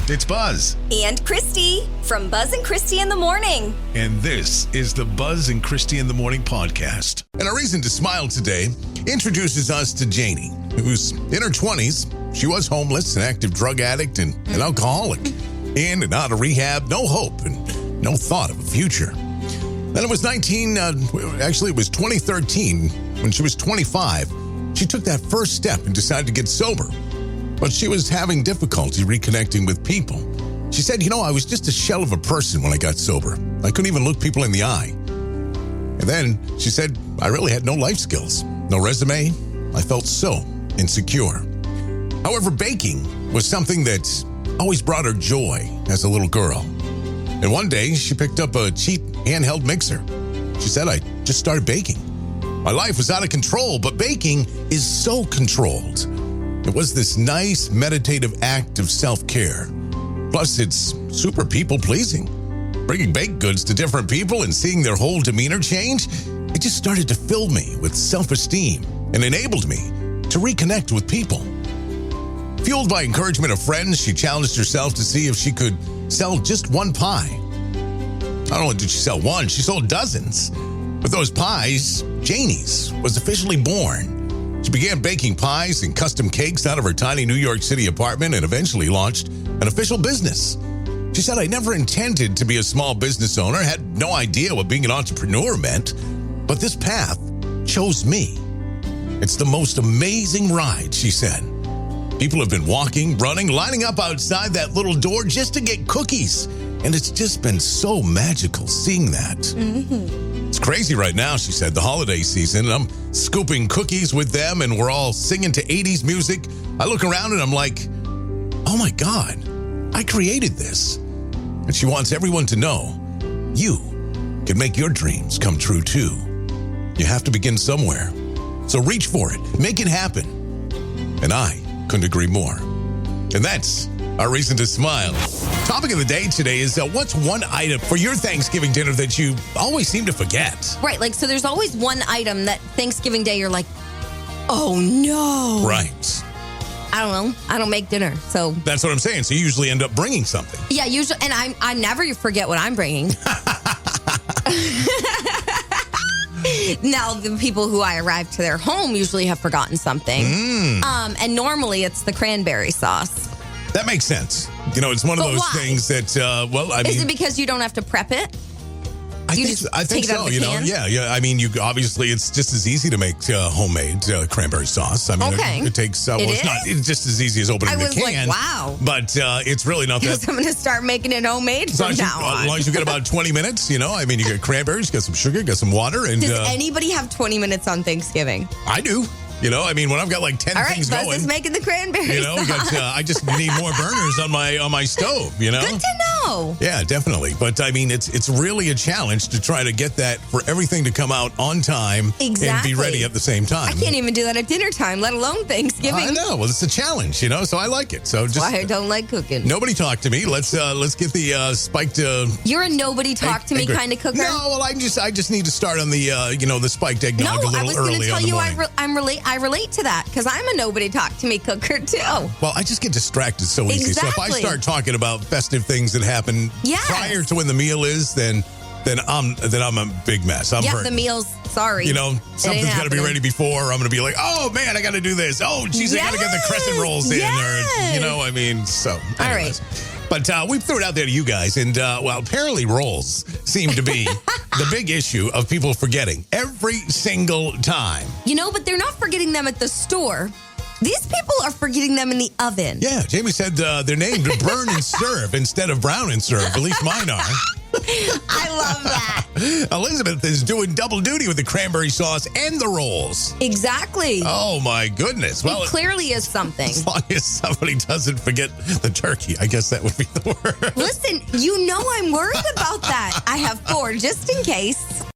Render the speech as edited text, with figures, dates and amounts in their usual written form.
It's Buzz. And Christy from Buzz and Christy in the Morning. And this is the Buzz and Christy in the Morning podcast. And our reason to smile today introduces us to Janie, who's in her 20s. She was homeless, an active drug addict, and an alcoholic. In and out of rehab, no hope and no thought of a future. Then it was 2013, when she was 25. She took that first step and decided to get sober. But she was having difficulty reconnecting with people. She said, I was just a shell of a person when I got sober. I couldn't even look people in the eye. And then she said, I really had no life skills, no resume. I felt so insecure. However, baking was something that always brought her joy as a little girl. And one day she picked up a cheap handheld mixer. She said, I just started baking. My life was out of control, but baking is so controlled. It was this nice meditative act of self-care. Plus, it's super people-pleasing. Bringing baked goods to different people and seeing their whole demeanor change, it just started to fill me with self-esteem and enabled me to reconnect with people. Fueled by encouragement of friends, she challenged herself to see if she could sell just one pie. Not only did she sell one, she sold dozens. With those pies, Janie's was officially born. She began baking pies and custom cakes out of her tiny New York City apartment and eventually launched an official business. She said, I never intended to be a small business owner, had no idea what being an entrepreneur meant, but this path chose me. It's the most amazing ride, she said. People have been walking, running, lining up outside that little door just to get cookies. And it's just been so magical seeing that. Mm-hmm. It's crazy right now, she said, the holiday season. I'm scooping cookies with them and we're all singing to 80s music. I look around and I'm like, oh my God, I created this. And she wants everyone to know you can make your dreams come true too. You have to begin somewhere. So reach for it, make it happen. And I couldn't agree more. And that's our reason to smile. Topic of the day today is what's one item for your Thanksgiving dinner that you always seem to forget? Right, so there's always one item that Thanksgiving Day you're like, oh no. Right. I don't know. I don't make dinner, so. That's what I'm saying. So you usually end up bringing something. Yeah, usually, and I never forget what I'm bringing. Now, the people who I arrive to their home usually have forgotten something. And normally it's the cranberry sauce. That makes sense. It's one of those things that, Is it because you don't have to prep it? I think so. Yeah. I mean, obviously it's just as easy to make homemade cranberry sauce. I mean, it takes. It's just as easy as opening the can. I was like, wow. But it's really not that. I'm going to start making it homemade from now on. As long as you get about 20 minutes, I mean, you get cranberries, you got some sugar, you got some water, and. Does anybody have 20 minutes on Thanksgiving? I do. I mean, when I've got like 10 things going. All right, Buzz is making the cranberry sauce. I just need more burners on my stove, Good to know. Yeah, definitely. But I mean, it's really a challenge to try to get that for everything to come out on time and be ready at the same time. I can't even do that at dinner time, let alone Thanksgiving. I know. Well, it's a challenge, so I like it. So that's why I don't like cooking. Nobody talk to me. Let's get the spiked. You're a nobody talk to me kind of cooker. No, well, I just need to start on the the spiked eggnog a little early on the morning. I relate to that because I'm a nobody talk to me cooker too. Well, I just get distracted so easy. So if I start talking about festive things that happen prior to when the meal is, then I'm a big mess. The meal's sorry. Something's got to be ready before. I'm going to be like, oh man, I got to do this. Oh, geez, I got to get the crescent rolls in. Or, I mean, so. Anyways. All right. But we threw it out there to you guys, and apparently rolls seem to be the big issue of people forgetting every single time. But they're not forgetting them at the store. These people are forgetting them in the oven. Yeah, Jamie said they're named Burn and Serve instead of Brown and Serve. At least mine are. I love that. Elizabeth is doing double duty with the cranberry sauce and the rolls. Exactly. Oh, my goodness. Well, it clearly is something. As long as somebody doesn't forget the turkey, I guess that would be the word. Listen, I'm worried about that. I have 4 just in case.